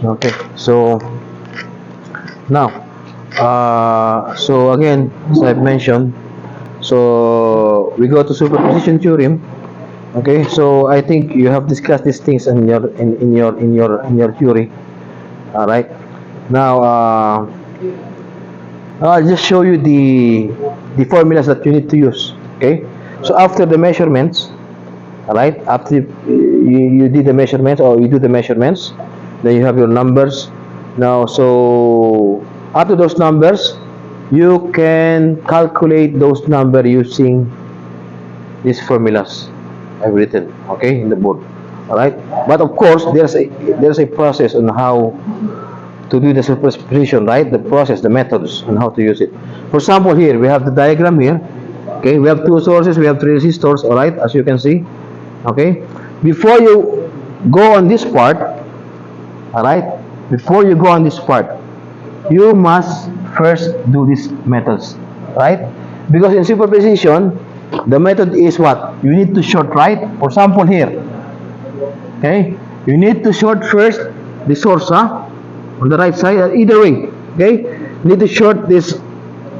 Okay, so now, so again, as I've mentioned, so we go to superposition theorem. Okay, so I think you have discussed these things in your theory. All right. Now, I'll just show you the formulas that you need to use. Okay. So after the measurements, all right, after you did the measurements or you do the measurements, then you have your numbers. Now, so after those numbers, you can calculate those numbers using these formulas I've written, okay, in the board. All right. But of course, there's a process on how to do the superposition, right? The process, the methods, and how to use it. For example, here we have the diagram here. Okay, we have two sources, we have three resistors, all right, as you can see. Okay, before you go on this part, all right, before you go on this part, you must first do these methods, right? Because in superposition, the method is what? You need to short, right? For example, here, okay, you need to short first the source, on the right side, either way, okay, you need to short this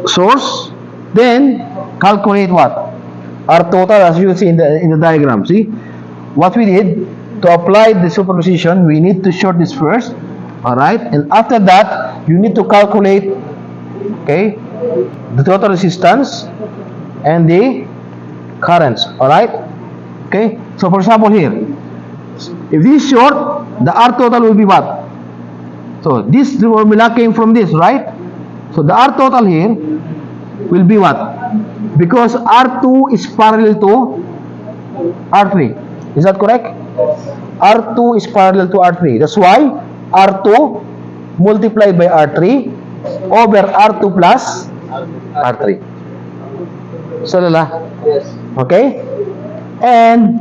source, then calculate what? Our total, as you see in the diagram. See what we did to apply the superposition. We need to short this first, all right, and after that you need to calculate, okay, the total resistance and the currents, all right. Okay, so for example here, if this is short, the R total will be what? So this formula came from this, right? So the R total here will be what? Because R2 is parallel to R3. Is that correct? R2 is parallel to R3. That's why R2 multiplied by R3 over R2 plus R3. So, yes. Okay? And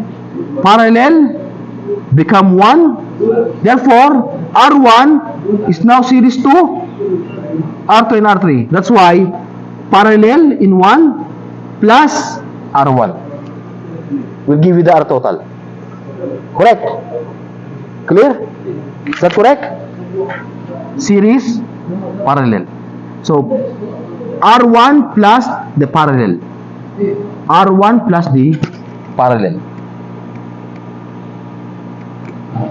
parallel become 1. Therefore, R1 is now series to R2 and R3. That's why parallel in 1 plus R1 will give you the R total. Correct? Clear? Is that correct? Series, parallel. So, R1 plus the parallel. R1 plus the parallel.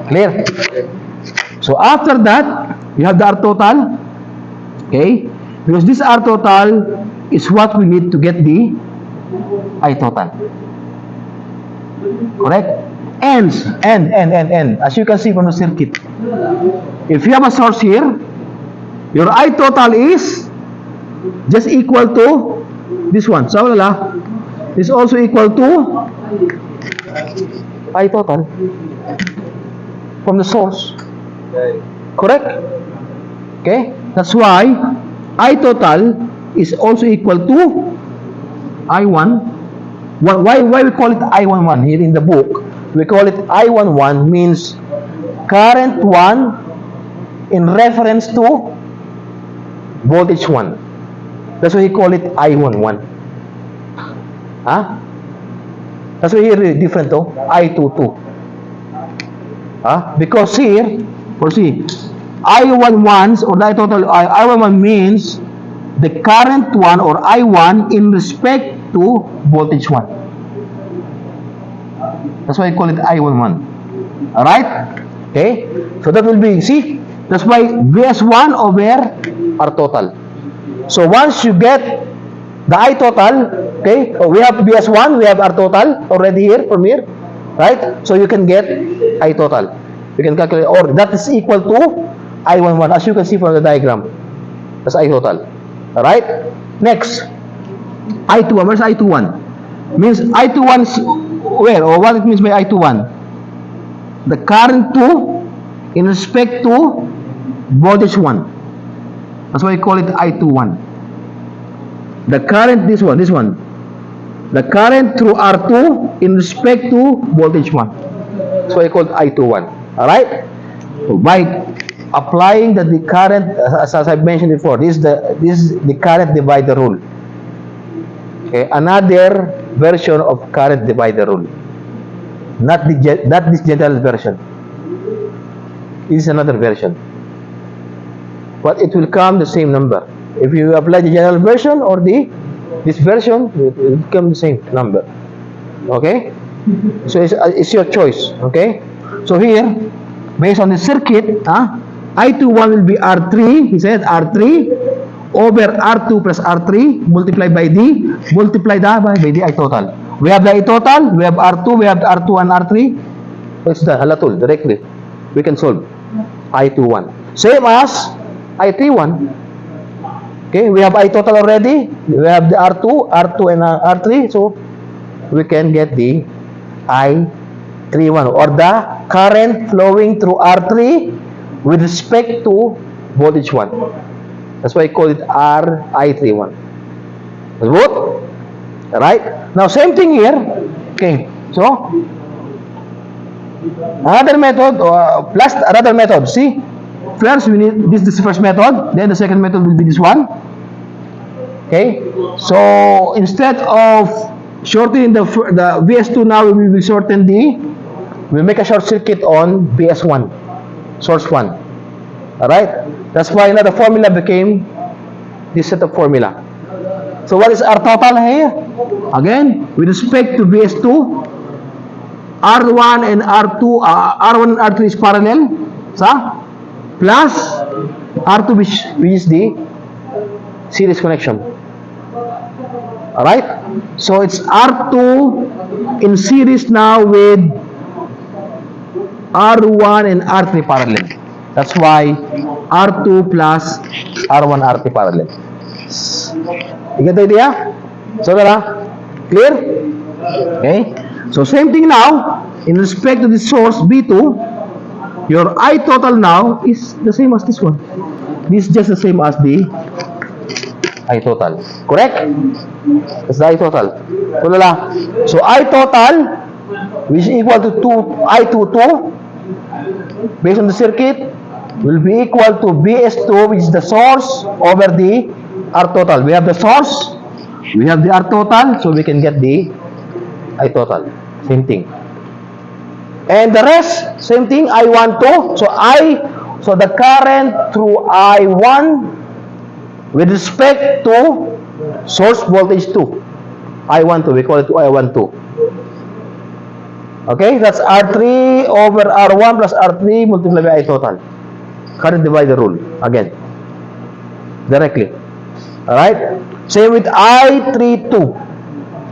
Clear? So after that, you have the R total. Okay? Because this R total is what we need to get the I total. Correct? Ends. End. As you can see from the circuit. If you have a source here, your I total is just equal to this one. So, this is also equal to I total from the source. Correct? Okay? That's why I total is also equal to I1. Why we call it I11 here in the book? We call it I11 means current 1 in reference to voltage 1. That's why we call it I11. Huh? That's why here is different to I22. Because here, see, I11 or the I total I11 means the current 1 or I1 in respect to voltage 1. That's why I call it I11. Alright? Okay? So that will be, see, that's why VS1 over R total. So once you get the I total, okay, we have VS1, we have R total already here from here, right? So you can get I total. You can calculate, or that is equal to I11, as you can see from the diagram. That's I total. Alright? Next, I21. Where's I21? Means I21 is where, or what it means by I21? The current 2 in respect to voltage 1. That's why we call it I21. The current, this one. The current through R2 in respect to voltage 1. That's why I call it I21. Alright? So by applying the current, as I've mentioned before, this is the current divider rule. Okay, another version of current divider rule. Not this general version. This is another version. but it will come the same number. If you apply the general version or this version, it will come the same number. Okay? So it's your choice. Okay? So here, based on the circuit, I21 will be R3. He said R3 over R2 plus R3 multiplied by D, multiplied by the I total. We have the I total, we have R2, we have R2 and R3. It's the halatul directly. We can solve I21. Same as I31. Okay, we have I total already. We have the R2 and R3. So we can get the I31 or the current flowing through R3 with respect to voltage 1. That's why I call it I31. Good? Alright? Now, same thing here. Okay. So, another method, plus another method. See? First, we need this is the first method. Then the second method will be this one. Okay? So, instead of shortening the VS2 now, we will shorten we make a short circuit on VS1. Source 1. Alright? That's why now the formula became this set of formula. So what is our total here? Again, with respect to VS2, R1 and R2, R1 and R3 is parallel, plus R2 which is the series connection. Alright? So it's R2 in series now with R1 and R3 parallel. That's why R2 plus R1 R3 parallel. You get the idea? So clear? Okay. So same thing now. In respect to the source B2, your I total now is the same as this one. This is just the same as the I total. Correct? That's the I total. So I total, which is equal to I22, based on the circuit, will be equal to BS2, which is the source, over the R total. We have the source, we have the R total, so we can get the I total. Same thing. And the rest, same thing, I12. So the current through I1 with respect to source voltage 2. I12, we call it I12. Okay, that's R3 over R1 plus R3 multiplied by I total. Current divider rule, again, directly. Alright? Same with I32.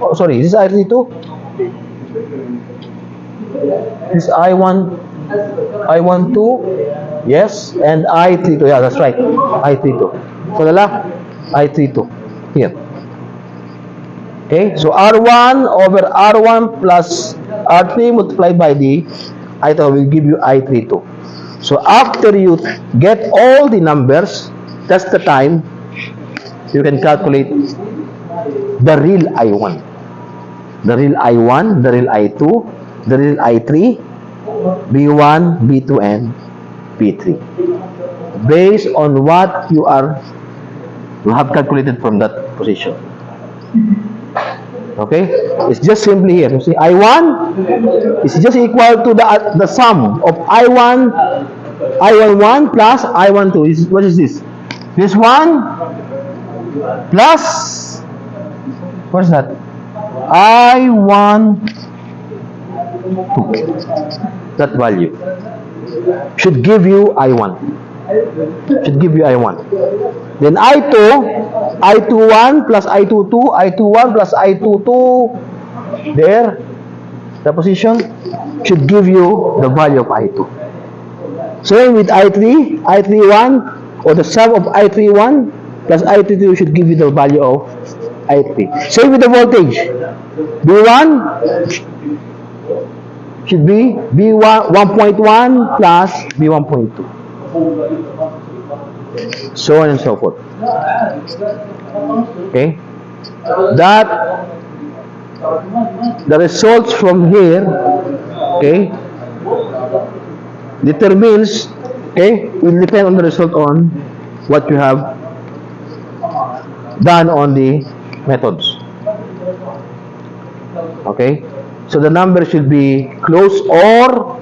Oh, sorry, is this I32? This I12, yes, and I32, yeah, that's right, I32. So, I32, here. Okay, so R1 over R1 plus R3 multiplied by the I2 will give you I32. So, after you get all the numbers, that's the time you can calculate the real I1. The real I1, the real I2, the real I3, B1, B2, and B3. Based on what you have calculated from that position. Okay? It's just simply here. You see, I1 is just equal to the sum of I11 plus I12. What is this? This one plus, what is that? I12. That value should give you I1. Should give you I1. Then I21 plus I22, I21 plus I22, there, the position should give you the value of I2. Same with I3, I31, or the sum of I31 plus I32 should give you the value of I3. Same with the voltage. B1 should be B1 1.1 plus B1.2. So on and so forth. Okay? That the results from here, okay, determines, okay, will depend on the result on what you have done on the methods. Okay? So the number should be close or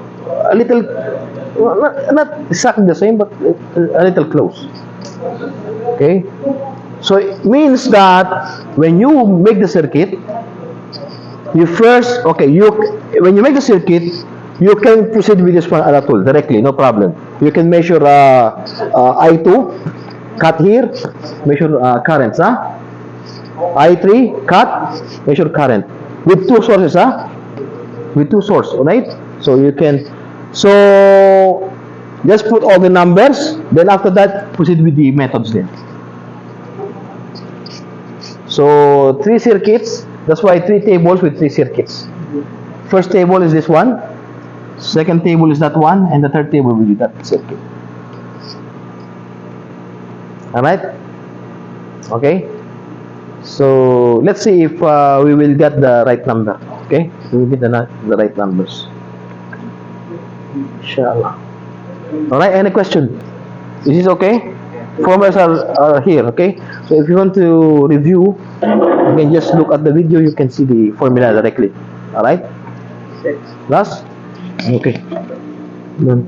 a little, not exactly the same, but a little close. Okay? So it means that when you make the circuit, you first, okay, when you make the circuit, you can proceed with this one other tool directly, no problem. You can measure I2, cut here, measure currents, huh? I3, cut, measure current. With two sources, huh? With two sources, alright? So you can, so just put all the numbers, then after that, proceed with the methods then. So three circuits, that's why three tables with three circuits. First table is this one, second table is that one, and the third table will be that circuit. Alright? Okay? So let's see if we will get the right number. Okay? We will get the right numbers. Inshallah. Alright, any question? Is this okay? Formulas are here, okay? So if you want to review, you can just look at the video, you can see the formula directly. Alright? Last? Okay. Done.